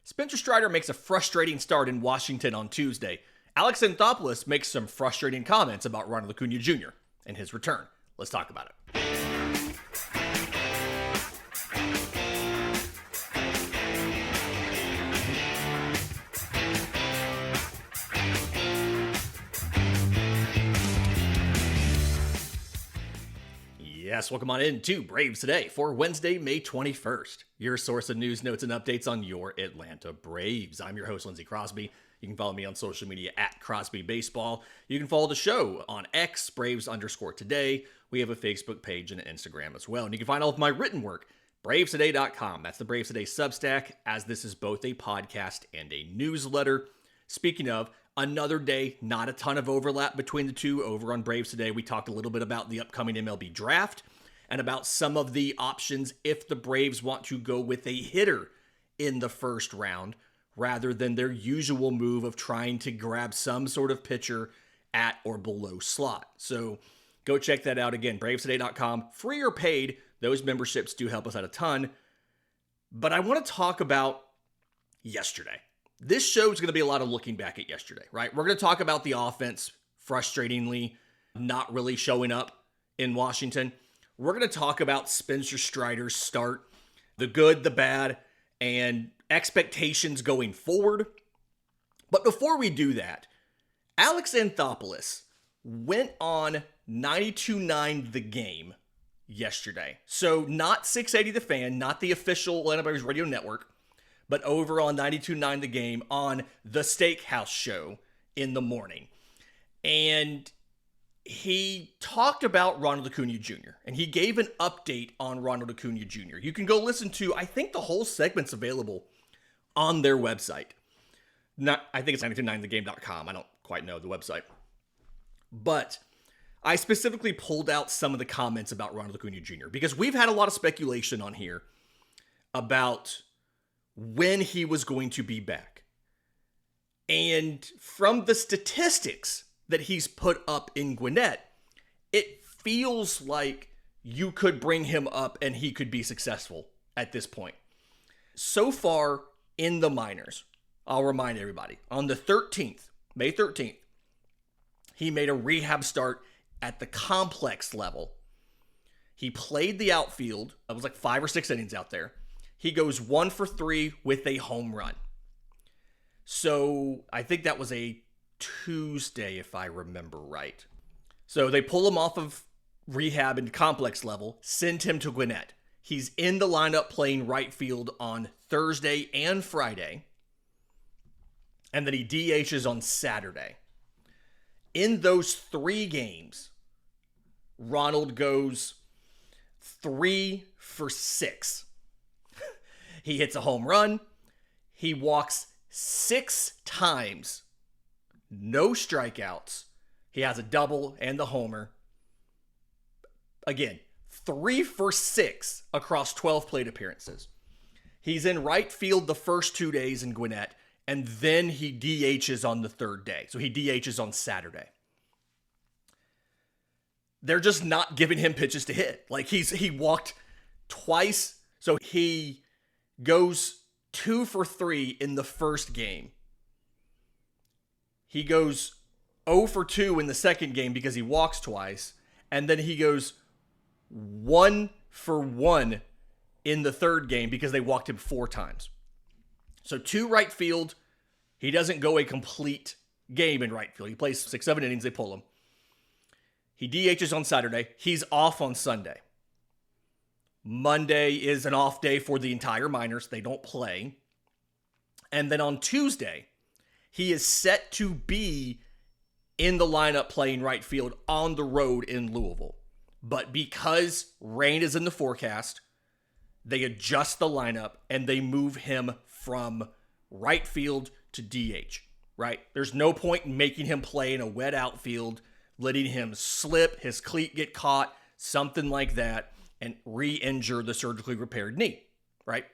Spencer Strider makes a frustrating start in Washington on Tuesday. Alex Anthopoulos makes some frustrating comments about Ronald Acuña Jr. and his return. Let's talk about it. Yes, welcome on in to Braves Today for Wednesday, May 21st. Your source of news, notes, and updates on your Atlanta Braves. I'm your host, Lindsay Crosby. You can follow me on social media at Crosby Baseball. You can follow the show on X, Braves_Today. We have a Facebook page and an Instagram as well. And you can find all of my written work, BravesToday.com. That's the Braves Today Substack, as this is both a podcast and a newsletter. Speaking of, another day, not a ton of overlap between the two. Over on Braves Today, we talked a little bit about the upcoming MLB draft and about some of the options if the Braves want to go with a hitter in the first round rather than their usual move of trying to grab some sort of pitcher at or below slot. So go check that out again, BravesToday.com. Free or paid, those memberships do help us out a ton. But I want to talk about yesterday. This show is going to be a lot of looking back at yesterday, right? We're going to talk about the offense frustratingly not really showing up in Washington. We're going to talk about Spencer Strider's start, the good, the bad, and expectations going forward. But before we do that, Alex Anthopoulos went on 92.9 The Game yesterday. So not 680 The Fan, not the official Atlanta Braves radio network, but over on 92.9 The Game on the Steakhouse Show in the morning. And he talked about Ronald Acuña Jr. and he gave an update on Ronald Acuña Jr. You can go listen to, I think the whole segment's available on their website. I think it's 92.9thegame.com. I don't quite know the website. But I specifically pulled out some of the comments about Ronald Acuña Jr. because we've had a lot of speculation on here about when he was going to be back. And from the statistics that he's put up in Gwinnett, it feels like you could bring him up and he could be successful at this point. So far in the minors, I'll remind everybody, on the 13th, May 13th, he made a rehab start at the complex level. He played the outfield. It was like 5 or 6 innings out there. He goes 1 for 3 with a home run. So I think that was a Tuesday, if I remember right. So they pull him off of rehab and complex level, send him to Gwinnett. He's in the lineup playing right field on Thursday and Friday. And then he DHs on Saturday. In those 3 games, Ronald goes 3 for 6. He hits a home run. He walks 6 times. No strikeouts. He has a double and the homer. Again, 3 for 6 across 12 plate appearances. He's in right field the first 2 days in Gwinnett, and then he DHs on the 3rd day. So he DHs on Saturday. They're just not giving him pitches to hit. Like he walked twice. So he goes 2 for 3 in the first game. He goes 0 for 2 in the second game because he walks twice. And then he goes 1 for 1 in the third game because they walked him 4 times. So 2 right field. He doesn't go a complete game in right field. He plays 6, 7 innings. They pull him. He DHs on Saturday. He's off on Sunday. Monday is an off day for the entire minors. They don't play. And then on Tuesday, he is set to be in the lineup playing right field on the road in Louisville. But because rain is in the forecast, they adjust the lineup and they move him from right field to DH, right? There's no point in making him play in a wet outfield, letting him slip, his cleat get caught, something like that, and re-injure the surgically repaired knee, right?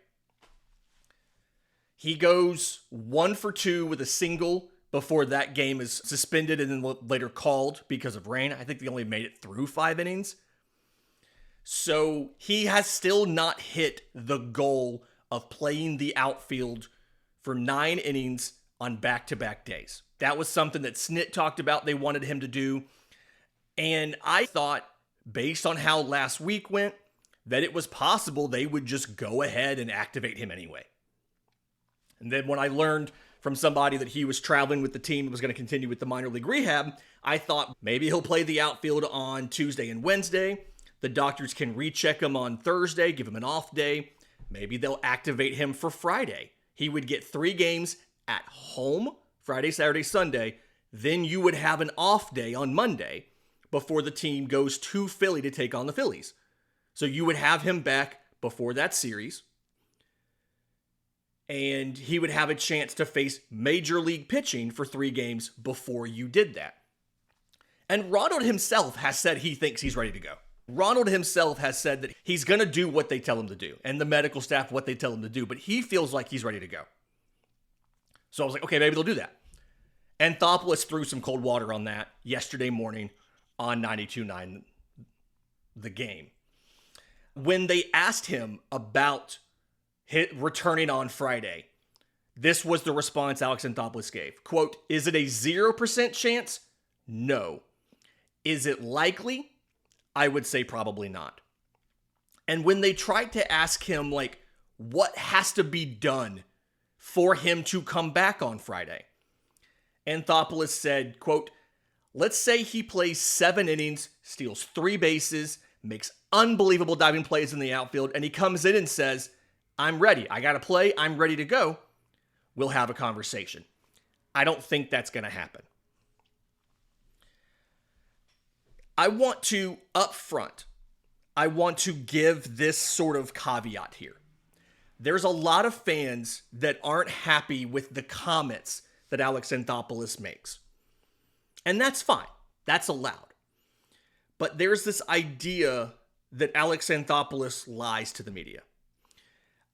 He goes 1 for 2 with a single before that game is suspended and then later called because of rain. I think they only made it through 5 innings. So he has still not hit the goal of playing the outfield for for 9 innings on back-to-back days. That was something that Snit talked about they wanted him to do. And I thought, based on how last week went, that it was possible they would just go ahead and activate him anyway. And then when I learned from somebody that he was traveling with the team and was going to continue with the minor league rehab, I thought maybe he'll play the outfield on Tuesday and Wednesday. The doctors can recheck him on Thursday, give him an off day. Maybe they'll activate him for Friday. He would get 3 games at home, Friday, Saturday, Sunday. Then you would have an off day on Monday before the team goes to Philly to take on the Phillies. So you would have him back before that series. And he would have a chance to face major league pitching for 3 games before you did that. And Ronald himself has said he thinks he's ready to go. Ronald himself has said that he's going to do what they tell him to do, and the medical staff what they tell him to do, but he feels like he's ready to go. So I was like, okay, maybe they'll do that. Anthopoulos threw some cold water on that yesterday morning on 92.9 The Game. When they asked him about returning on Friday, this was the response Alex Anthopoulos gave. Quote, "Is it a 0% chance? No. Is it likely? I would say probably not." And when they tried to ask him, like, what has to be done for him to come back on Friday, Anthopoulos said, quote, "Let's say he plays 7 innings, steals 3 bases, makes unbelievable diving plays in the outfield, and he comes in and says, 'I'm ready. I got to play. I'm ready to go.' We'll have a conversation." I don't think that's going to happen. I want to, up front, I want to give this sort of caveat here. There's a lot of fans that aren't happy with the comments that Alex Anthopoulos makes. And that's fine. That's allowed. But there's this idea that Alex Anthopoulos lies to the media.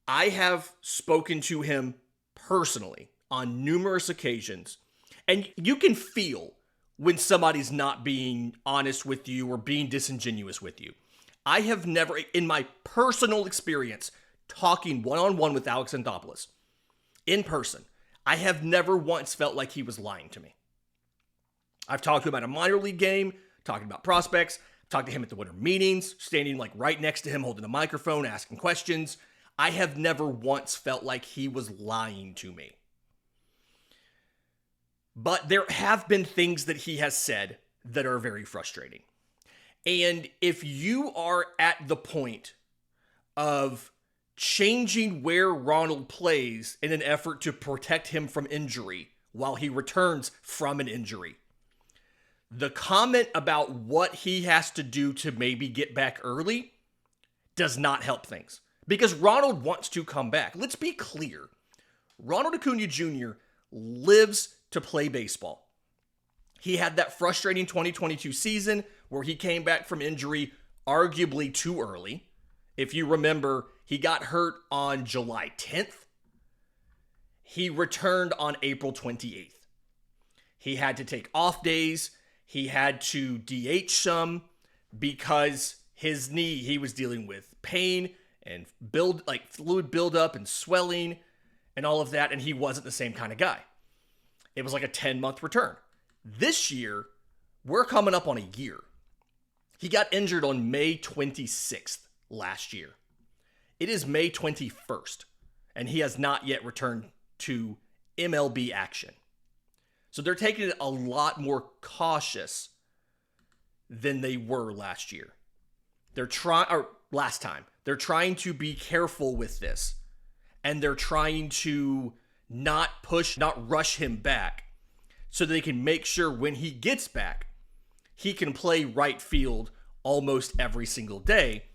I have spoken to him personally on numerous occasions, and you can feel when somebody's not being honest with you or being disingenuous with you. I have never, in my personal experience, talking one-on-one with Alex Anthopoulos, in person, I have never once felt like he was lying to me. I've talked to him at a minor league game, talking about prospects, talked to him at the winter meetings, standing like right next to him, holding a microphone, asking questions. I have never once felt like he was lying to me. But there have been things that he has said that are very frustrating. And if you are at the point of changing where Ronald plays in an effort to protect him from injury while he returns from an injury, the comment about what he has to do to maybe get back early does not help things. Because Ronald wants to come back. Let's be clear. Ronald Acuña Jr. lives to play baseball. He had that frustrating 2022 season where he came back from injury arguably too early. If you remember, he got hurt on July 10th. He returned on April 28th. He had to take off days. He had to DH some because his knee, he was dealing with pain and fluid buildup and swelling and all of that, and he wasn't the same kind of guy. It was like a 10-month return. This year, we're coming up on a year. He got injured on May 26th last year. It is May 21st, and he has not yet returned to MLB action. So they're taking it a lot more cautious than they were last year. Last time. They're trying to be careful with this, and they're trying to not rush him back so they can make sure when he gets back, he can play right field almost every single day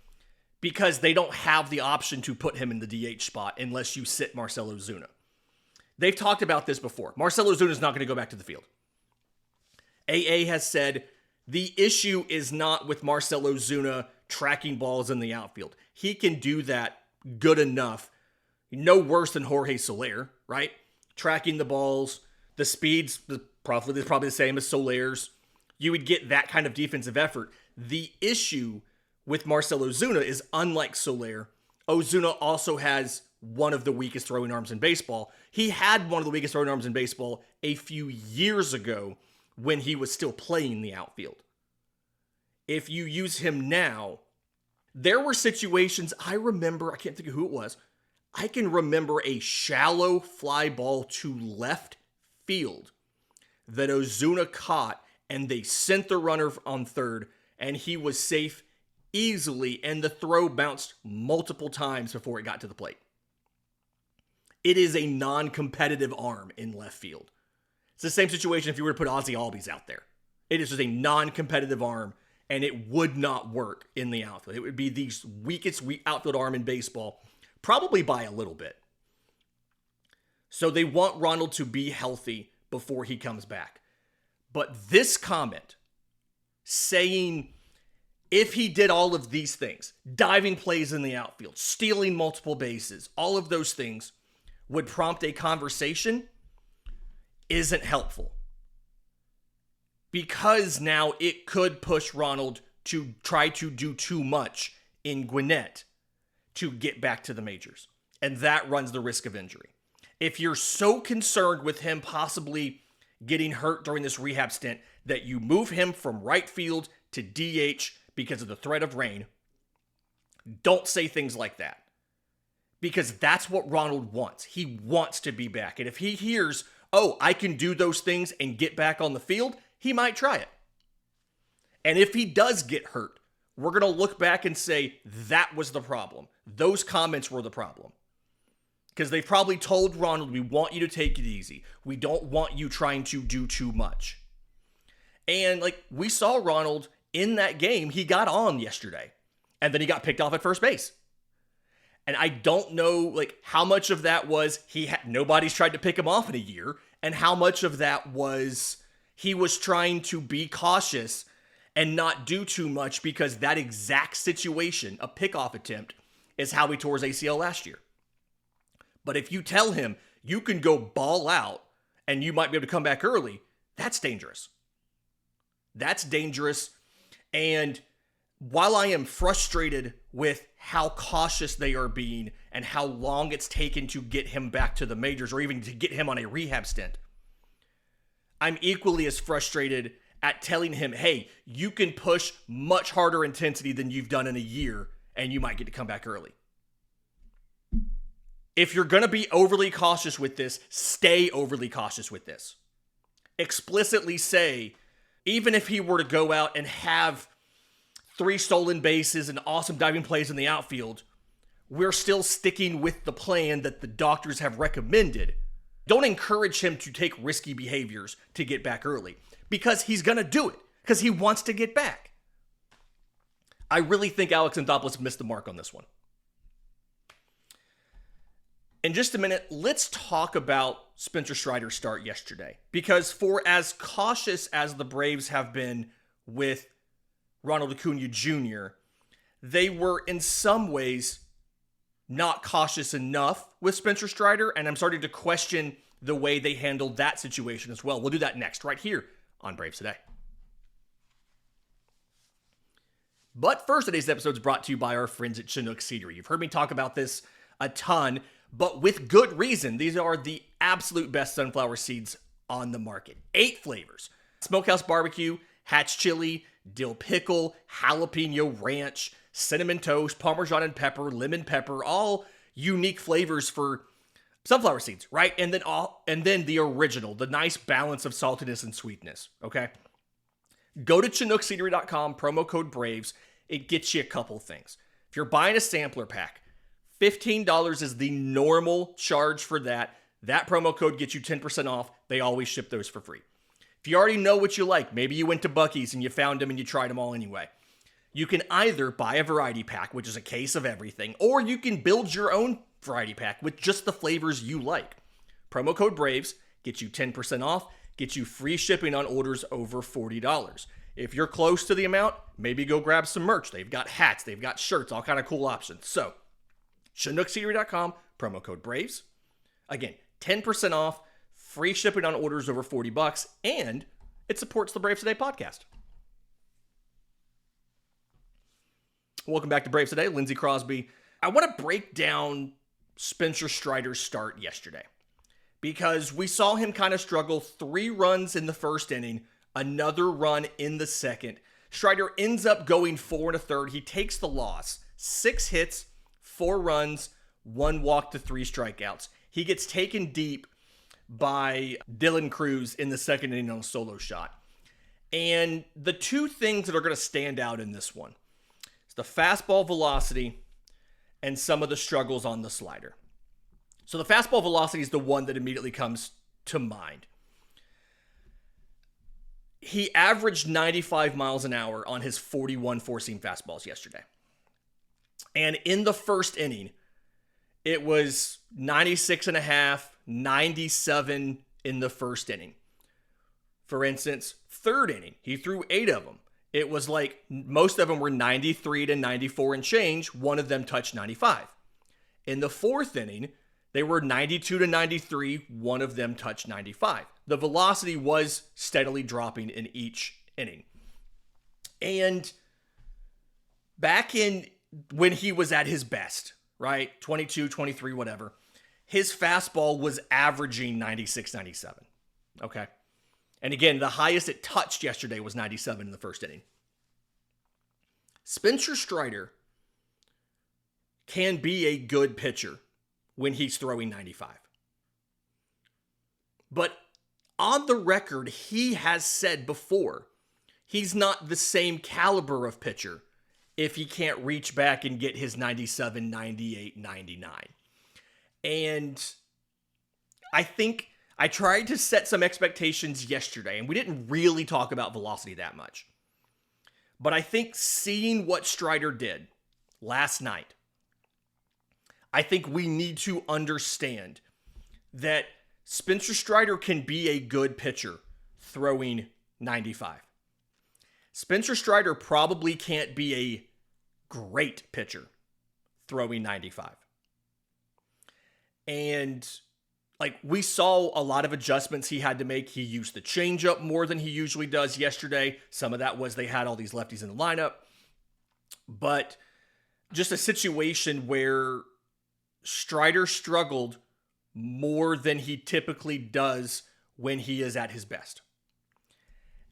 because they don't have the option to put him in the DH spot unless you sit Marcell Ozuna. They've talked about this before. Marcell Ozuna is not going to go back to the field. AA has said the issue is not with Marcell Ozuna tracking balls in the outfield. He can do that good enough. No worse than Jorge Soler, right? Tracking the balls, the speed's probably the same as Soler's. You would get that kind of defensive effort. The issue with Marcell Ozuna is unlike Soler, Ozuna also has one of the weakest throwing arms in baseball. He had one of the weakest throwing arms in baseball a few years ago when he was still playing the outfield. If you use him now, there were situations I remember, I can't think of who it was. I can remember a shallow fly ball to left field that Ozuna caught, and they sent the runner on third, and he was safe easily, and the throw bounced multiple times before it got to the plate. It is a non-competitive arm in left field. It's the same situation if you were to put Ozzy Albies out there. It is just a non-competitive arm, and it would not work in the outfield. It would be the weakest outfield arm in baseball, probably by a little bit. So they want Ronald to be healthy before he comes back. But this comment saying if he did all of these things, diving plays in the outfield, stealing multiple bases, all of those things would prompt a conversation isn't helpful. Because now it could push Ronald to try to do too much in Gwinnett to get back to the majors. And that runs the risk of injury. If you're so concerned with him possibly getting hurt during this rehab stint that you move him from right field to DH because of the threat of rain, don't say things like that. Because that's what Ronald wants. He wants to be back. And if he hears, oh, I can do those things and get back on the field, he might try it. And if he does get hurt, we're going to look back and say, that was the problem. Those comments were the problem. Because they've probably told Ronald, we want you to take it easy. We don't want you trying to do too much. And like we saw Ronald in that game, he got on yesterday. And then he got picked off at first base. And I don't know like how much of that was nobody's tried to pick him off in a year. And how much of that was he was trying to be cautious and not do too much because that exact situation, a pickoff attempt, is how he tore his ACL last year. But if you tell him you can go ball out and you might be able to come back early, that's dangerous. That's dangerous. And while I am frustrated with how cautious they are being and how long it's taken to get him back to the majors or even to get him on a rehab stint, I'm equally as frustrated at telling him, hey, you can push much harder intensity than you've done in a year and you might get to come back early. If you're going to be overly cautious with this, stay overly cautious with this. Explicitly say, even if he were to go out and have 3 stolen bases and awesome diving plays in the outfield, we're still sticking with the plan that the doctors have recommended. Don't encourage him to take risky behaviors to get back early because he's going to do it because he wants to get back. I really think Alex Anthopoulos missed the mark on this one. In just a minute, let's talk about Spencer Strider's start yesterday. Because for as cautious as the Braves have been with Ronald Acuña Jr., they were in some ways not cautious enough with Spencer Strider, and I'm starting to question the way they handled that situation as well. We'll do that next, right here on Braves Today. But first, today's episode is brought to you by our friends at Chinook Seedery. You've heard me talk about this a ton, but with good reason. These are the absolute best sunflower seeds on the market. 8 flavors: smokehouse barbecue, hatch chili, dill pickle, jalapeno ranch, cinnamon toast, Parmesan and pepper, lemon pepper, all unique flavors for sunflower seeds, right? And then the original, the nice balance of saltiness and sweetness, okay? Go to ChinookSeedery.com, promo code BRAVES. It gets you a couple things. If you're buying a sampler pack, $15 is the normal charge for that. That promo code gets you 10% off. They always ship those for free. If you already know what you like, maybe you went to Buc-ee's and you found them and you tried them all anyway, you can either buy a variety pack, which is a case of everything, or you can build your own variety pack with just the flavors you like. Promo code BRAVES gets you 10% off, gets you free shipping on orders over $40. If you're close to the amount, maybe go grab some merch. They've got hats, they've got shirts, all kind of cool options. So, ChinookSeedery.com, promo code BRAVES. Again, 10% off, free shipping on orders over $40, and it supports the Braves Today podcast. Welcome back to Braves Today. Lindsay Crosby. I want to break down Spencer Strider's start yesterday, because we saw him kind of struggle. 3 runs in the first inning, another run in the second. Strider ends up going 4 1/3. He takes the loss. 6 hits, 4 runs, 1 walk to 3 strikeouts. He gets taken deep by Dylan Cruz in the second inning on a solo shot. And the 2 things that are going to stand out in this one is the fastball velocity and some of the struggles on the slider. So the fastball velocity is the one that immediately comes to mind. He averaged 95 miles an hour on his 41 four-seam fastballs yesterday. And in the first inning, it was 96.5, 97 in the first inning. For instance, third inning, he threw 8 of them. It was like most of them were 93 to 94 and change. One of them touched 95. In the fourth inning, they were 92 to 93. One of them touched 95. The velocity was steadily dropping in each inning. And back in when he was at his best, right? 22, 23, whatever. His fastball was averaging 96, 97. Okay. And again, the highest it touched yesterday was 97 in the first inning. Spencer Strider can be a good pitcher when he's throwing 95. But on the record, he has said before, he's not the same caliber of pitcher if he can't reach back and get his 97, 98, 99. And I think I tried to set some expectations yesterday, and we didn't really talk about velocity that much. But I think seeing what Strider did last night, I think we need to understand that Spencer Strider can be a good pitcher throwing 95. Spencer Strider probably can't be a great pitcher throwing 95. And like we saw a lot of adjustments he had to make. He used the changeup more than he usually does yesterday. Some of that was they had all these lefties in the lineup. But just a situation where Strider struggled more than he typically does when he is at his best.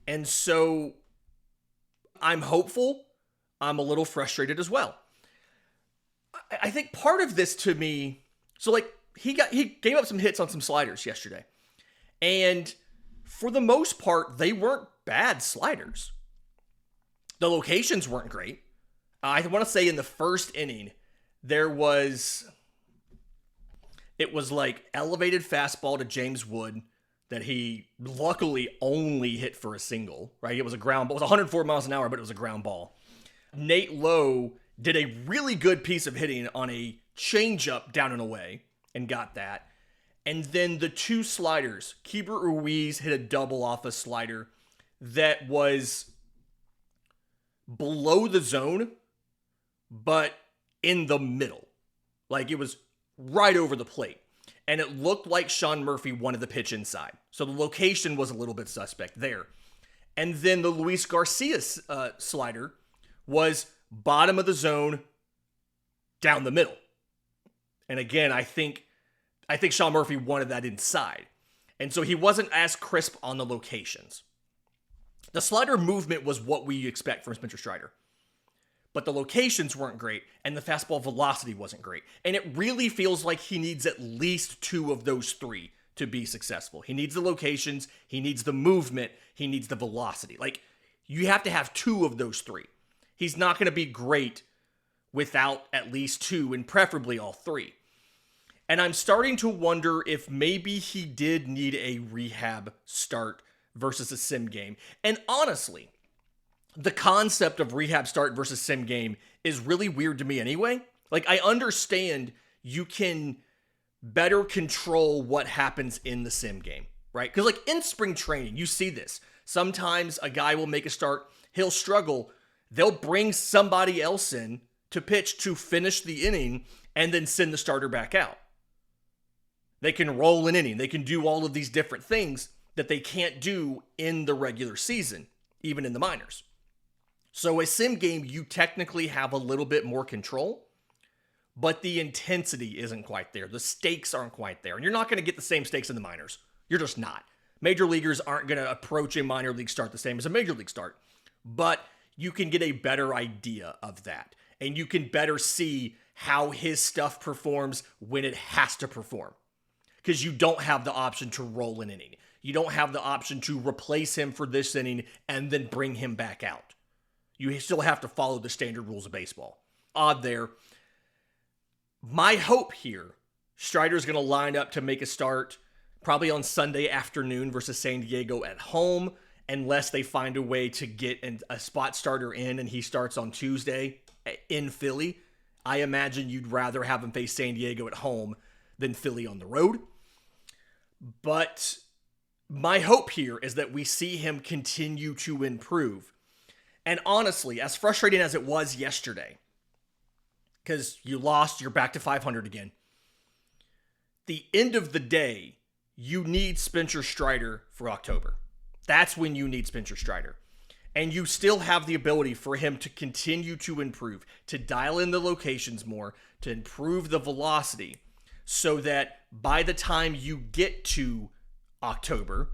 And so I'm hopeful. I'm a little frustrated as well. I think part of this to me, so like he gave up some hits on some sliders yesterday. And for the most part, they weren't bad sliders. The locations weren't great. I want to say in the first inning, it was like elevated fastball to James Wood that he luckily only hit for a single, right? It was a ground ball. It was 104 miles an hour, but it was a ground ball. Nate Lowe did a really good piece of hitting on a changeup down and away and got that. And then the 2 sliders, Keibert Ruiz hit a double off a slider that was below the zone, but in the middle. Like it was right over the plate. And it looked like Sean Murphy wanted the pitch inside. So the location was a little bit suspect there. And then the Luis Garcia slider was bottom of the zone, down the middle. And again, I think Sean Murphy wanted that inside. And so he wasn't as crisp on the locations. The slider movement was what we expect from Spencer Strider. But the locations weren't great, and the fastball velocity wasn't great. And it really feels like he needs at least 2 of those 3 to be successful. He needs the locations, he needs the movement, he needs the velocity. Like, you have to have 2 of those 3. He's not going to be great without at least 2, and preferably all 3. And I'm starting to wonder if maybe he did need a rehab start versus a sim game. And honestly, the concept of rehab start versus sim game is really weird to me anyway. Like, I understand you can better control what happens in the sim game, right? Because like in spring training, you see this. Sometimes a guy will make a start, he'll struggle, they'll bring somebody else in to pitch to finish the inning and then send the starter back out. They can roll an inning. They can do all of these different things that they can't do in the regular season, even in the minors. So a sim game, you technically have a little bit more control, but the intensity isn't quite there. The stakes aren't quite there. And you're not going to get the same stakes in the minors. You're just not. Major leaguers aren't going to approach a minor league start the same as a major league start. But you can get a better idea of that. And you can better see how his stuff performs when it has to perform. Because you don't have the option to roll an inning. You don't have the option to replace him for this inning and then bring him back out. You still have to follow the standard rules of baseball. Odd there. My hope here, Strider's going to line up to make a start probably on Sunday afternoon versus San Diego at home, unless they find a way to get a spot starter in and he starts on Tuesday in Philly. I imagine you'd rather have him face San Diego at home than Philly on the road. But my hope here is that we see him continue to improve. And honestly, as frustrating as it was yesterday, because you lost, you're back to 500 again. The end of the day, you need Spencer Strider for October. That's when you need Spencer Strider. And you still have the ability for him to continue to improve, to dial in the locations more, to improve the velocity, so that by the time you get to October,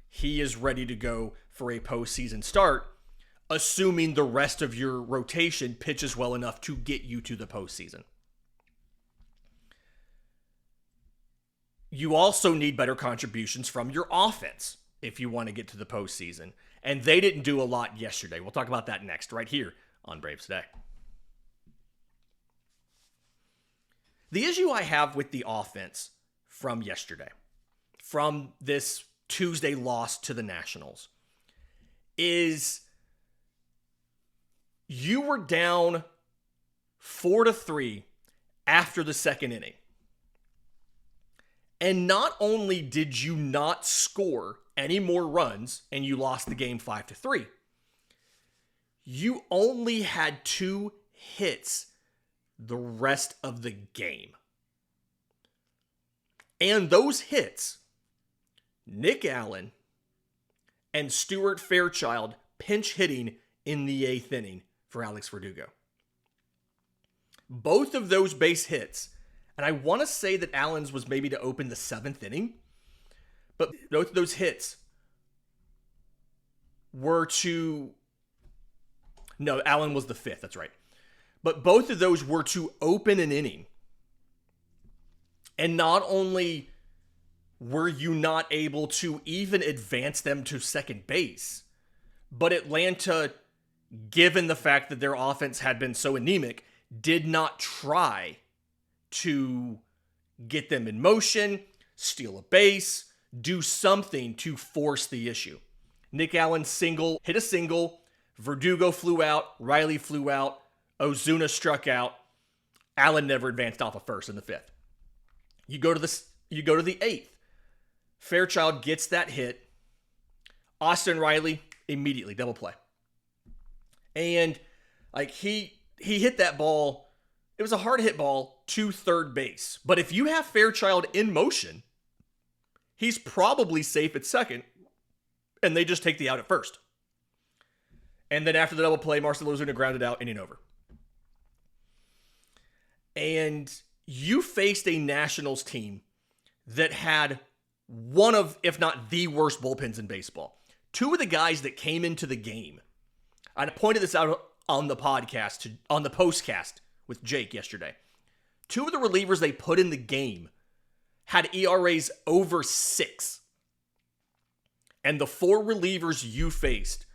he is ready to go for a postseason start, assuming the rest of your rotation pitches well enough to get you to the postseason. You also need better contributions from your offense if you want to get to the postseason. And they didn't do a lot yesterday. We'll talk about that next, right here on Braves Today. The issue I have with the offense from yesterday, from this Tuesday loss to the Nationals, is you were down 4-3 after the second inning. And not only did you not score any more runs and you lost the game 5-3, you only had 2 hits the rest of the game. And those hits, Nick Allen and Stuart Fairchild pinch hitting in the 8th inning for Alex Verdugo. Both of those base hits, and I want to say that Allen's was maybe to open the 7th inning, but both of those hits were to... No, Allen was the 5th, that's right. But both of those were to open an inning. And not only were you not able to even advance them to second base, but Atlanta, given the fact that their offense had been so anemic, did not try to get them in motion, steal a base, do something to force the issue. Nick Allen hit a single, Verdugo flew out, Riley flew out, Ozuna struck out, Allen never advanced off of first in the 5th. You go to the 8th. Fairchild gets that hit. Austin Riley immediately double play. And he hit that ball. It was a hard hit ball to third base. But if you have Fairchild in motion, he's probably safe at second, and they just take the out at first. And then after the double play, Marcell Ozuna grounded out, inning over. And you faced a Nationals team that had one of, if not the worst bullpens in baseball. 2 of the guys that came into the game, I pointed this out on the podcast, on the postcast with Jake yesterday. 2 of the relievers they put in the game had ERAs over 6. And the 4 relievers you faced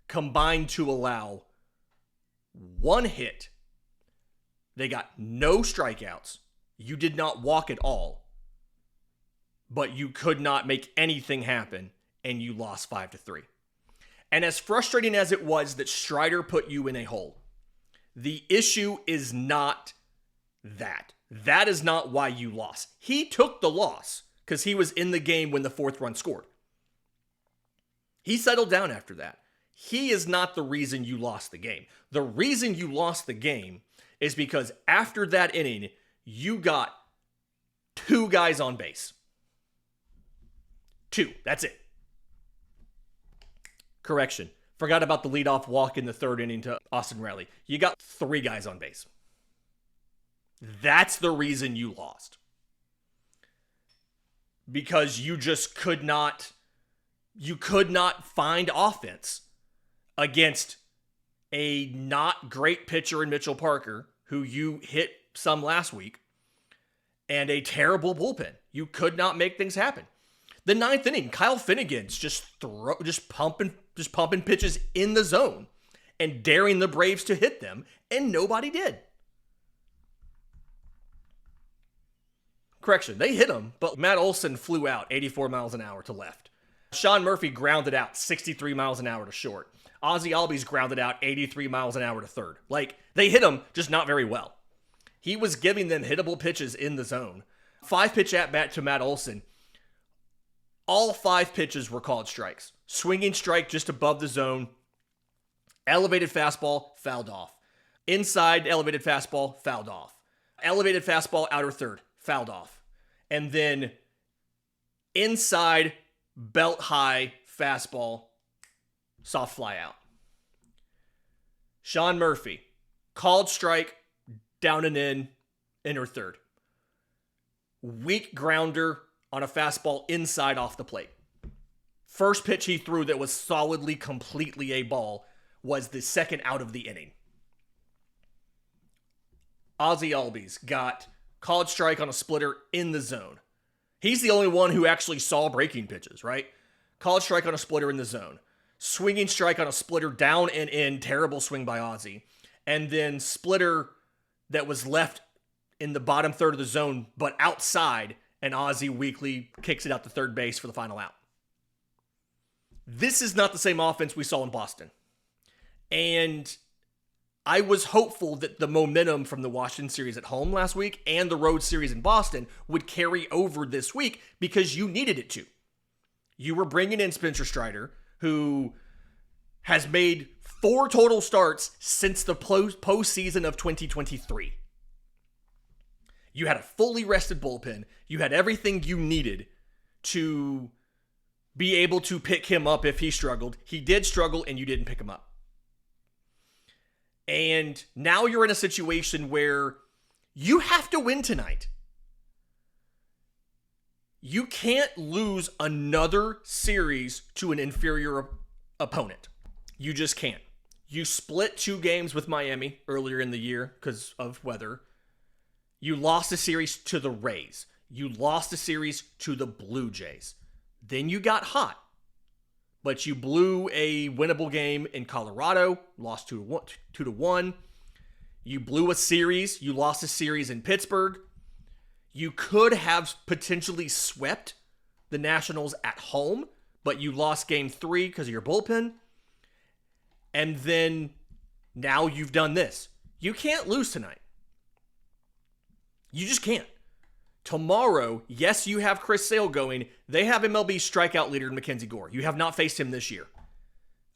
combined to allow 1 hit. They got no strikeouts. You did not walk at all. But you could not make anything happen, and you lost 5-3. And as frustrating as it was that Strider put you in a hole, the issue is not that. That is not why you lost. He took the loss because he was in the game when the 4th run scored. He settled down after that. He is not the reason you lost the game. The reason you lost the game is because after that inning, you got 2 guys on base. 2. That's it. Correction. Forgot about the leadoff walk in the 3rd inning to Austin Riley. You got 3 guys on base. That's the reason you lost. Because you just could not find offense against a not great pitcher in Mitchell Parker, who you hit some last week, and a terrible bullpen. You could not make things happen. The ninth inning, Kyle Finnegan's just pumping pitches in the zone and daring the Braves to hit them, and nobody did. Correction, they hit him, but Matt Olson flew out 84 miles an hour to left. Sean Murphy grounded out 63 miles an hour to short. Ozzie Albies grounded out 83 miles an hour to third. Like, they hit him, just not very well. He was giving them hittable pitches in the zone. 5-pitch at-bat to Matt Olson. All 5 pitches were called strikes. Swinging strike just above the zone. Elevated fastball, fouled off. Inside elevated fastball, fouled off. Elevated fastball, outer third, fouled off. And then inside belt high fastball, soft fly out. Sean Murphy, called strike, down and in, inner third. Weak grounder on a fastball inside off the plate. First pitch he threw that was solidly, completely a ball was the second out of the inning. Ozzie Albies got called strike on a splitter in the zone. He's the only one who actually saw breaking pitches, right? Called strike on a splitter in the zone. Swinging strike on a splitter down and in. Terrible swing by Ozzie. And then splitter that was left in the bottom third of the zone, but outside, and Ozzie weakly kicks it out to third base for the final out. This is not the same offense we saw in Boston. And I was hopeful that the momentum from the Washington series at home last week and the road series in Boston would carry over this week because you needed it to. You were bringing in Spencer Strider, who has made 4 total starts since the postseason of 2023. You had a fully rested bullpen. You had everything you needed to be able to pick him up if he struggled. He did struggle, and you didn't pick him up. And now you're in a situation where you have to win tonight. You can't lose another series to an inferior opponent. You just can't. You split 2 games with Miami earlier in the year because of weather. You lost a series to the Rays. You lost a series to the Blue Jays. Then you got hot. But you blew a winnable game in Colorado, lost 2-1. You blew a series. You lost a series in Pittsburgh. You could have potentially swept the Nationals at home, but you lost game 3 because of your bullpen. And then now you've done this. You can't lose tonight. You just can't. Tomorrow, yes, you have Chris Sale going. They have MLB strikeout leader Mackenzie Gore. You have not faced him this year.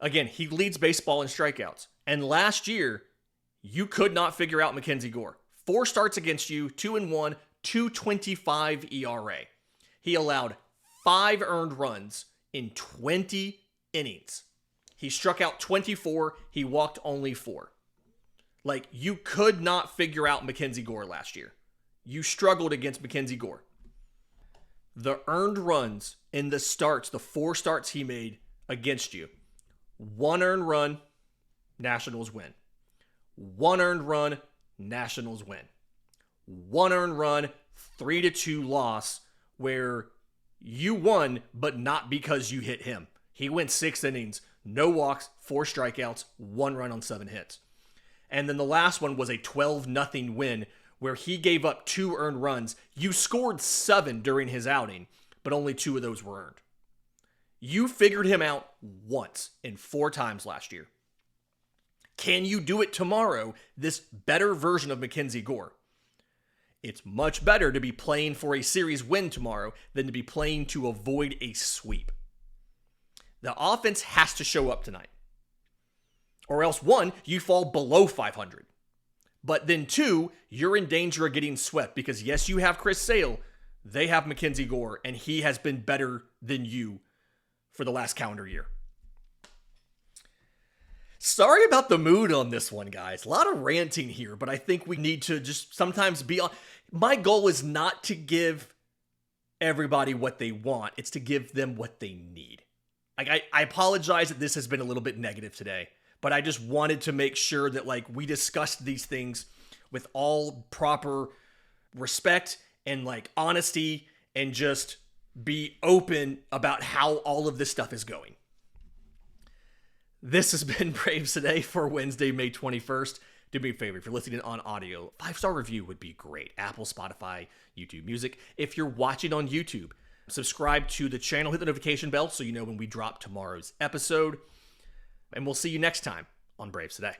Again, he leads baseball in strikeouts. And last year, you could not figure out Mackenzie Gore. 4 starts against you, 2-1, 2.25 ERA. He allowed 5 earned runs in 20 innings. He struck out 24. He walked only 4. Like, you could not figure out Mackenzie Gore last year. You struggled against Mackenzie Gore. The earned runs in the starts, the 4 starts he made against you. 1 earned run, Nationals win. 1 earned run, Nationals win. 1 earned run, 3-2 loss, where you won, but not because you hit him. He went 6 innings, no walks, 4 strikeouts, 1 run on 7 hits. And then the last one was a 12-0 win where he gave up 2 earned runs. You scored 7 during his outing, but only 2 of those were earned. You figured him out once and 4 times last year. Can you do it tomorrow, this better version of Mackenzie Gore? It's much better to be playing for a series win tomorrow than to be playing to avoid a sweep. The offense has to show up tonight. Or else, 1, you fall below 500. But then 2, you're in danger of getting swept because yes, you have Chris Sale, they have Mackenzie Gore, and he has been better than you for the last calendar year. Sorry about the mood on this one, guys. A lot of ranting here, but I think we need to just sometimes be on. My goal is not to give everybody what they want, it's to give them what they need. Like, I apologize that this has been a little bit negative today, but I just wanted to make sure that, like, we discussed these things with all proper respect and, like, honesty, and just be open about how all of this stuff is going. This has been Braves Today for Wednesday, May 21st. Do me a favor, if you're listening on audio, 5-star review would be great. Apple, Spotify, YouTube Music. If you're watching on YouTube, subscribe to the channel, hit the notification bell so you know when we drop tomorrow's episode. And we'll see you next time on Braves Today.